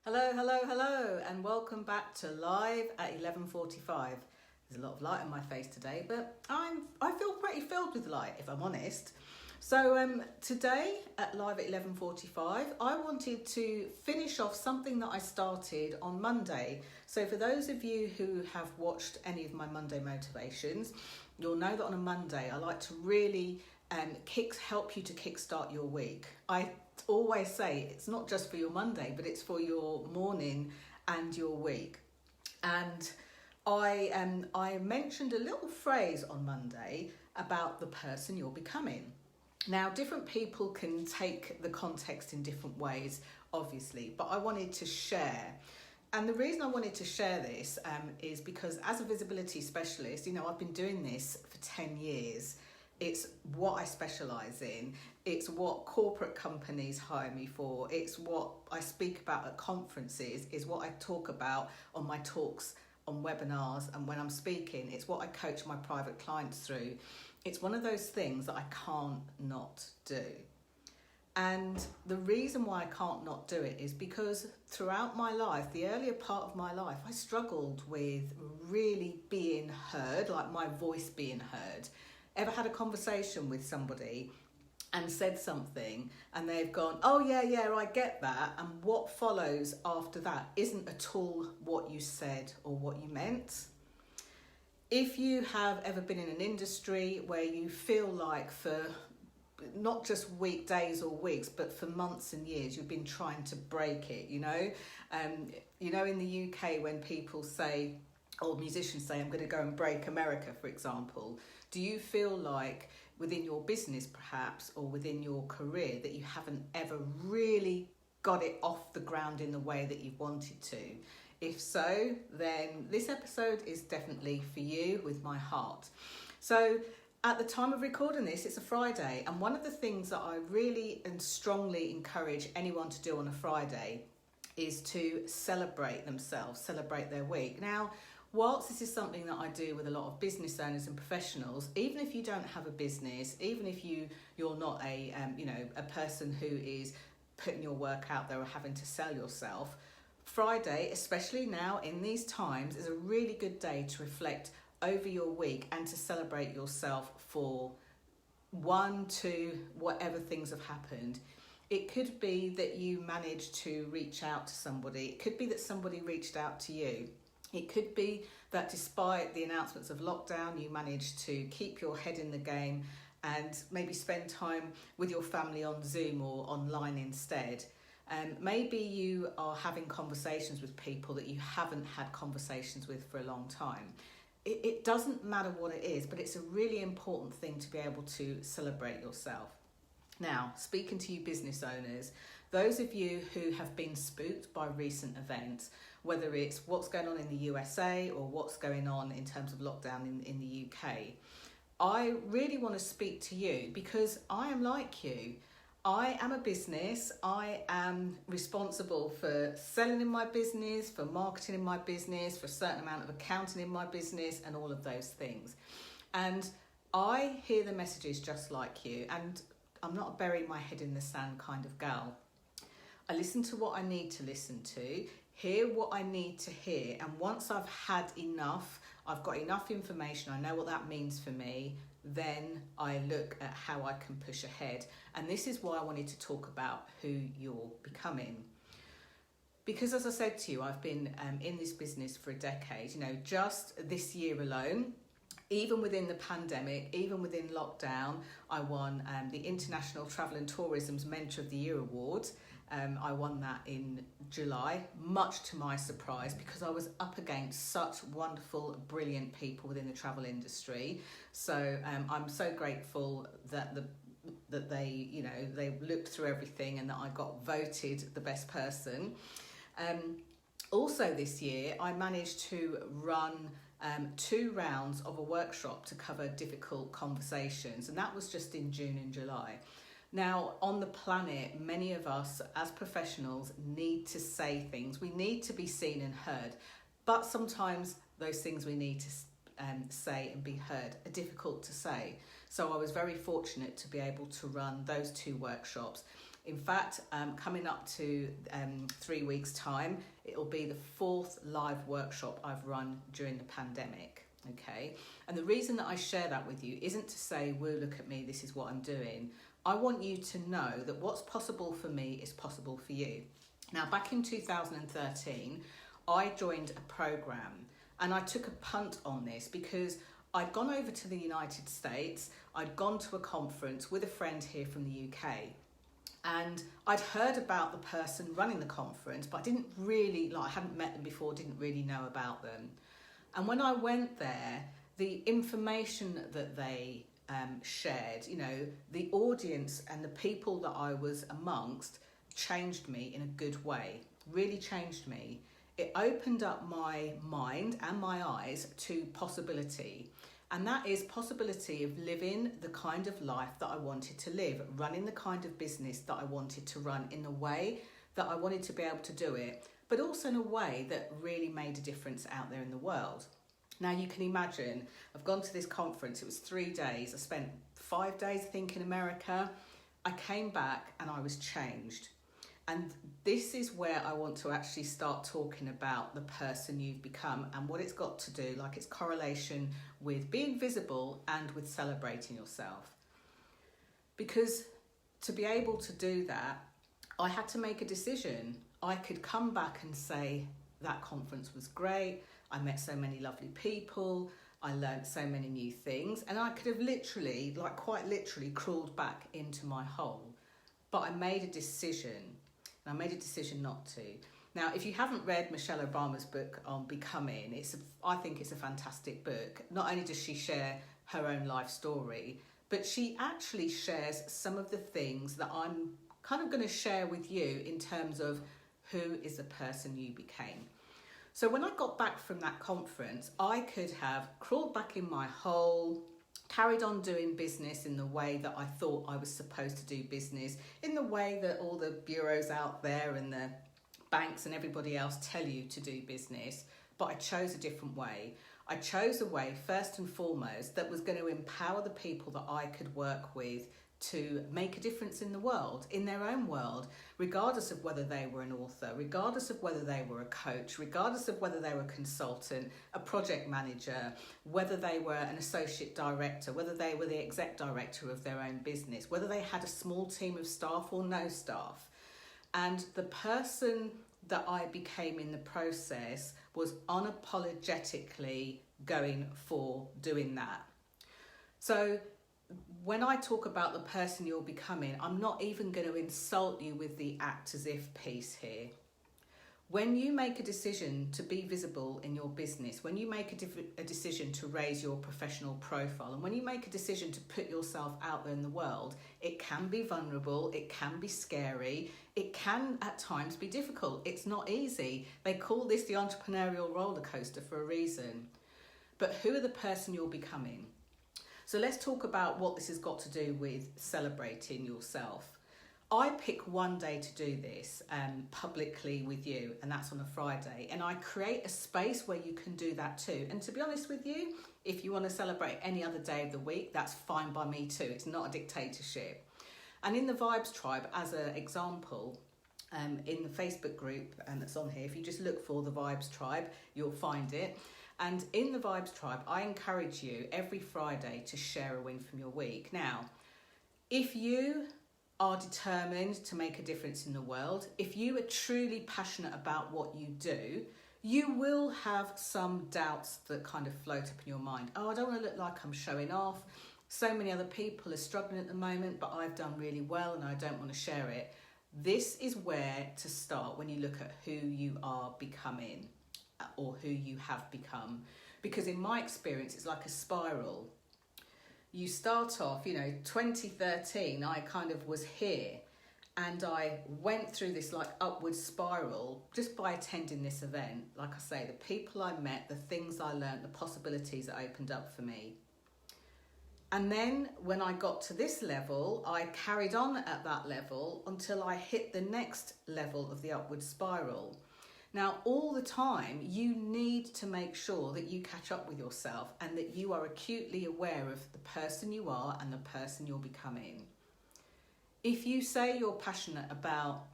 Hello, hello, hello, and welcome back to Live at 11:45. There's a lot of light on my face today, but I feel pretty filled with light, if I'm honest. So today at Live at 11:45, I wanted to finish off something that I started on Monday. So for those of you who have watched any of my Monday motivations, you'll know that on a Monday I like to really help you to kickstart your week. I always say it's not just for your Monday, but it's for your morning and your week. And I mentioned a little phrase on Monday about the person you're becoming. Now, different people can take the context in different ways, obviously, but I wanted to share. And the reason I wanted to share this is because as a visibility specialist, I've been doing this for 10 years. It's what I specialise in. It's what corporate companies hire me for. It's what I speak about at conferences. It's what I talk about on my talks, on webinars, and when I'm speaking. It's what I coach my private clients through. It's one of those things that I can't not do. And the reason why I can't not do it is because throughout my life, the earlier part of my life, I struggled with really being heard, like my voice being heard. Ever had a conversation with somebody and said something and they've gone, oh yeah, I get that, and what follows after that isn't at all what you said or what you meant? If you have ever been in an industry where you feel like for not just weekdays or weeks, but for months and years, you've been trying to break it, in the UK when people say, or musicians say, I'm going to go and break America, for example, do you feel like within your business perhaps, or within your career, that you haven't ever really got it off the ground in the way that you've wanted to? If so, then this episode is definitely for you with my heart. So at the time of recording this, it's a Friday, and one of the things that I really and strongly encourage anyone to do on a Friday is to celebrate themselves, celebrate their week. Now, whilst this is something that I do with a lot of business owners and professionals, even if you don't have a business, even if you're not a person who is putting your work out there or having to sell yourself, Friday, especially now in these times, is a really good day to reflect over your week and to celebrate yourself for 1, 2, whatever things have happened. It could be that you managed to reach out to somebody. It could be that somebody reached out to you. It could be that despite the announcements of lockdown, you managed to keep your head in the game and maybe spend time with your family on Zoom or online instead. Maybe you are having conversations with people that you haven't had conversations with for a long time. It doesn't matter what it is, but it's a really important thing to be able to celebrate yourself. Now, speaking to you business owners, those of you who have been spooked by recent events, whether it's what's going on in the USA or what's going on in terms of lockdown in the UK, I really want to speak to you because I am like you. I am a business. I am responsible for selling in my business, for marketing in my business, for a certain amount of accounting in my business, and all of those things. And I hear the messages just like you, and I'm not a bury my head in the sand kind of gal. I listen to what I need to listen to, hear what I need to hear, and once I've had enough, I've got enough information, I know what that means for me, then I look at how I can push ahead. And this is why I wanted to talk about who you're becoming. Because as I said to you, I've been in this business for a decade. Just this year alone, even within the pandemic, even within lockdown, I won the International Travel and Tourism's Mentor of the Year Award. I won that in July, much to my surprise, because I was up against such wonderful, brilliant people within the travel industry. So I'm so grateful that they looked through everything and that I got voted the best person. Also this year, I managed to run 2 rounds of a workshop to cover difficult conversations, and that was just in June and July. Now, on the planet, many of us as professionals need to say things. We need to be seen and heard, but sometimes those things we need to say and be heard are difficult to say. So I was very fortunate to be able to run those 2 workshops In fact, coming up to 3 weeks' time, it'll be the 4th live workshop I've run during the pandemic. Okay, and the reason that I share that with you isn't to say, "Woo, look at me, this is what I'm doing." I want you to know that what's possible for me is possible for you. Now, back in 2013, I joined a program, and I took a punt on this because I'd gone over to the United States. I'd gone to a conference with a friend here from the UK, and I'd heard about the person running the conference, but I didn't really, I hadn't met them before, didn't really know about them. And when I went there, the information that they shared, the audience and the people that I was amongst changed me in a good way, really changed me. It opened up my mind and my eyes to possibility. And that is possibility of living the kind of life that I wanted to live, running the kind of business that I wanted to run in the way that I wanted to be able to do it, but also in a way that really made a difference out there in the world. Now you can imagine, I've gone to this conference, it was 3 days, I spent 5 days, I think, in America. I came back and I was changed. And this is where I want to actually start talking about the person you've become and what it's got to do, like its correlation with being visible and with celebrating yourself. Because to be able to do that, I had to make a decision. I could come back and say, that conference was great, I met so many lovely people, I learned so many new things, and I could have literally, quite literally, crawled back into my hole. But I made a decision, and I made a decision not to. Now, if you haven't read Michelle Obama's book on Becoming, I think it's a fantastic book. Not only does she share her own life story, but she actually shares some of the things that I'm kind of going to share with you in terms of who is the person you became. So when I got back from that conference, I could have crawled back in my hole, carried on doing business in the way that I thought I was supposed to do business, in the way that all the bureaus out there and the banks and everybody else tell you to do business, but I chose a different way. I chose a way, first and foremost, that was going to empower the people that I could work with to make a difference in the world, in their own world, regardless of whether they were an author, regardless of whether they were a coach, regardless of whether they were a consultant, a project manager, whether they were an associate director, whether they were the exec director of their own business, whether they had a small team of staff or no staff. And the person that I became in the process was unapologetically going for doing that. So when I talk about the person you're becoming, I'm not even going to insult you with the act as if piece here. When you make a decision to be visible in your business, when you make a decision to raise your professional profile, and when you make a decision to put yourself out there in the world, it can be vulnerable, it can be scary, it can at times be difficult. It's not easy. They call this the entrepreneurial roller coaster for a reason. But who are the person you're becoming? So let's talk about what this has got to do with celebrating yourself. I pick one day to do this publicly with you, and that's on a Friday. And I create a space where you can do that too. And to be honest with you, if you want to celebrate any other day of the week, that's fine by me too. It's not a dictatorship. And in the Vibes Tribe, as an example, in the Facebook group that's on here, if you just look for the Vibes Tribe, you'll find it. And in the Vibes Tribe, I encourage you every Friday to share a win from your week. Now, if you are determined to make a difference in the world, if you are truly passionate about what you do, you will have some doubts that kind of float up in your mind. Oh, I don't want to look like I'm showing off. So many other people are struggling at the moment, but I've done really well and I don't want to share it. This is where to start when you look at who you are becoming or who you have become. Because in my experience, it's like a spiral. You start off, 2013, I kind of was here and I went through this upward spiral just by attending this event. Like I say, the people I met, the things I learned, the possibilities that opened up for me. And then when I got to this level, I carried on at that level until I hit the next level of the upward spiral. Now, all the time, you need to make sure that you catch up with yourself and that you are acutely aware of the person you are and the person you're becoming. If you say you're passionate about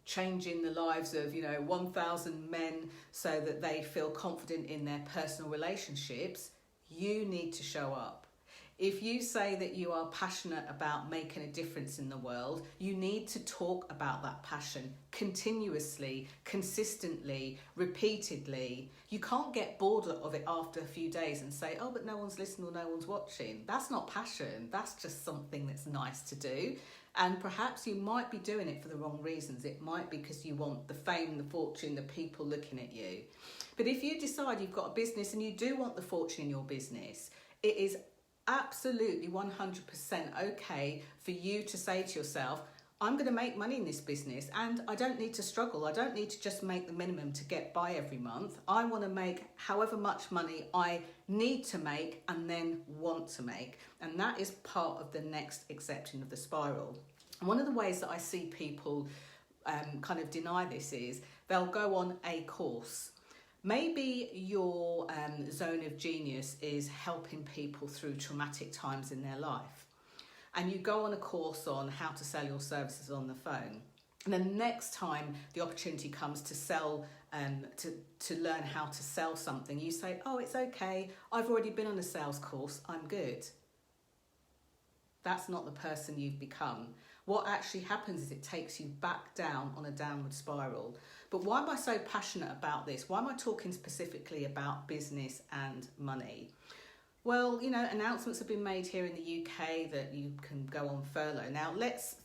changing the lives of 1,000 men so that they feel confident in their personal relationships, you need to show up. If you say that you are passionate about making a difference in the world, you need to talk about that passion continuously, consistently, repeatedly. You can't get bored of it after a few days and say, oh, but no one's listening or no one's watching. That's not passion. That's just something that's nice to do. And perhaps you might be doing it for the wrong reasons. It might be because you want the fame, the fortune, the people looking at you. But if you decide you've got a business and you do want the fortune in your business, it is absolutely 100% okay for you to say to yourself, I'm going to make money in this business and I don't need to struggle. I don't need to just make the minimum to get by every month. I want to make however much money I need to make and then want to make. And that is part of the next accepting of the spiral. And one of the ways that I see people kind of deny this is they'll go on a course. Maybe your zone of genius is helping people through traumatic times in their life. And you go on a course on how to sell your services on the phone. And then next time the opportunity comes to sell, to learn how to sell something, you say, oh, it's okay. I've already been on a sales course. I'm good. That's not the person you've become. What actually happens is it takes you back down on a downward spiral. But why am I so passionate about this? Why am I talking specifically about business and money? Well, announcements have been made here in the UK that you can go on furlough. Now, let's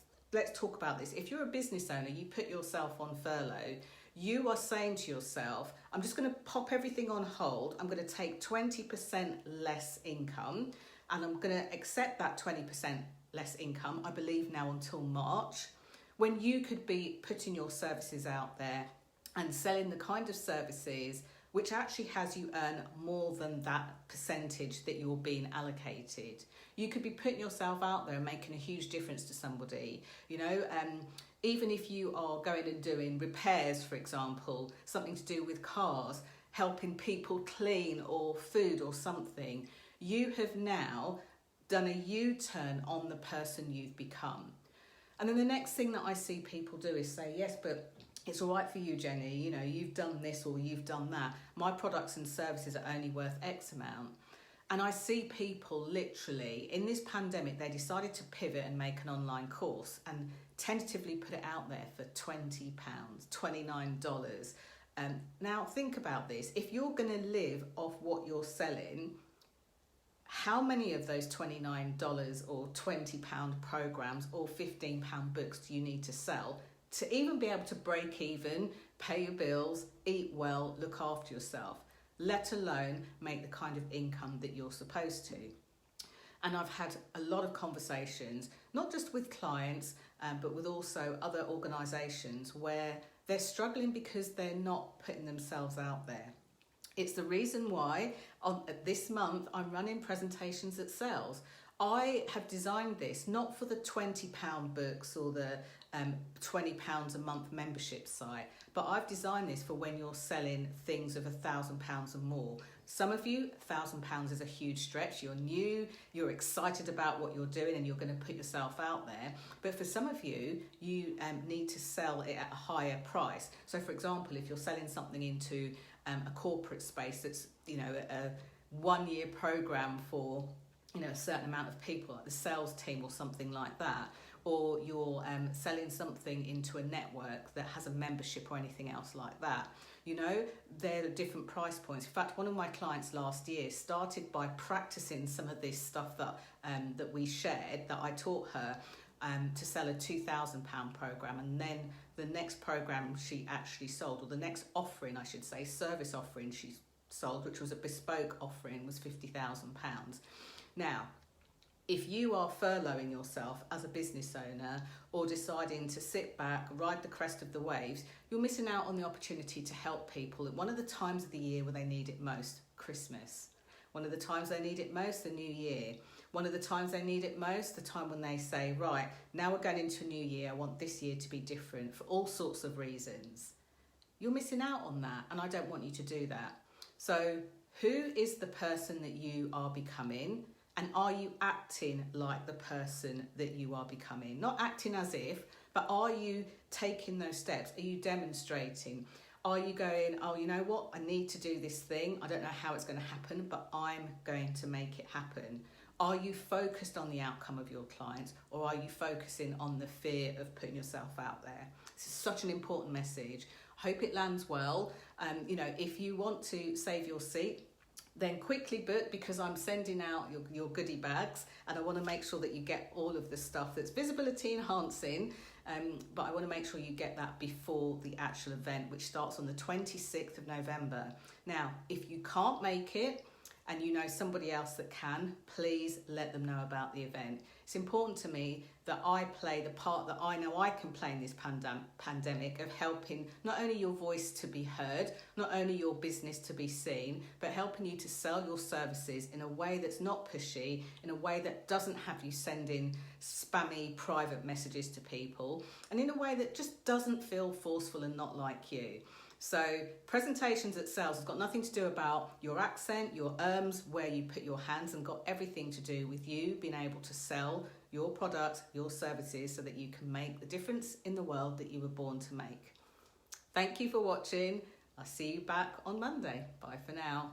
talk about this. If you're a business owner, you put yourself on furlough, you are saying to yourself, I'm just going to pop everything on hold. I'm going to take 20% less income and I'm going to accept that 20% less income, I believe now until March, when you could be putting your services out there and selling the kind of services which actually has you earn more than that percentage that you're being allocated. You could be putting yourself out there and making a huge difference to somebody, even if you are going and doing repairs, for example, something to do with cars, helping people clean or food or something, you have now done a U-turn on the person you've become. And then the next thing that I see people do is say, yes, but it's all right for you, Jenny, you've done this or you've done that. My products and services are only worth X amount. And I see people literally, in this pandemic, they decided to pivot and make an online course and tentatively put it out there for £20, $29. Now think about this. If you're going to live off what you're selling, how many of those $29 or £20 programs or £15 books do you need to sell to even be able to break even, pay your bills, eat well, look after yourself, let alone make the kind of income that you're supposed to? And I've had a lot of conversations, not just with clients, but with also other organisations where they're struggling because they're not putting themselves out there. It's the reason why this month I'm running presentations at Sales. I have designed this not for the £20 books or the £20 a month membership site, but I've designed this for when you're selling things of £1,000 or more. Some of you, £1,000 is a huge stretch. You're new, you're excited about what you're doing and you're going to put yourself out there. But for some of you, you need to sell it at a higher price. So for example, if you're selling something into a corporate space that's, a 1 year program for, a certain amount of people, like the sales team or something like that, or you're selling something into a network that has a membership or anything else like that, they're the different price points. In fact, one of my clients last year started by practicing some of this stuff that we shared, that I taught her, to sell a £2,000 program, and then the next program she actually sold, or the next offering, I should say, service offering she sold, which was a bespoke offering, was £50,000. Now, if you are furloughing yourself as a business owner or deciding to sit back, ride the crest of the waves, you're missing out on the opportunity to help people at one of the times of the year where they need it most, Christmas. One of the times they need it most, the New Year. One of the times they need it most, the time when they say, right, now we're going into a new year, I want this year to be different for all sorts of reasons. You're missing out on that, and I don't want you to do that. So who is the person that you are becoming? And are you acting like the person that you are becoming? Not acting as if, but are you taking those steps? Are you demonstrating? Are you going, oh, you know what? I need to do this thing. I don't know how it's going to happen, but I'm going to make it happen. Are you focused on the outcome of your clients, or are you focusing on the fear of putting yourself out there? This is such an important message. Hope it lands well. If you want to save your seat, then quickly book, because I'm sending out your goodie bags, and I want to make sure that you get all of the stuff that's visibility enhancing, but I want to make sure you get that before the actual event, which starts on the 26th of November. Now, if you can't make it and you know somebody else that can, please let them know about the event. It's important to me that I play the part that I know I can play in this pandemic of helping not only your voice to be heard, not only your business to be seen, but helping you to sell your services in a way that's not pushy, in a way that doesn't have you sending spammy private messages to people, and in a way that just doesn't feel forceful and not like you. So presentations at sales has got nothing to do about your accent, your where you put your hands, and got everything to do with you being able to sell your products, your services, so that you can make the difference in the world that you were born to make. Thank you for watching. I'll see you back on Monday. Bye for now.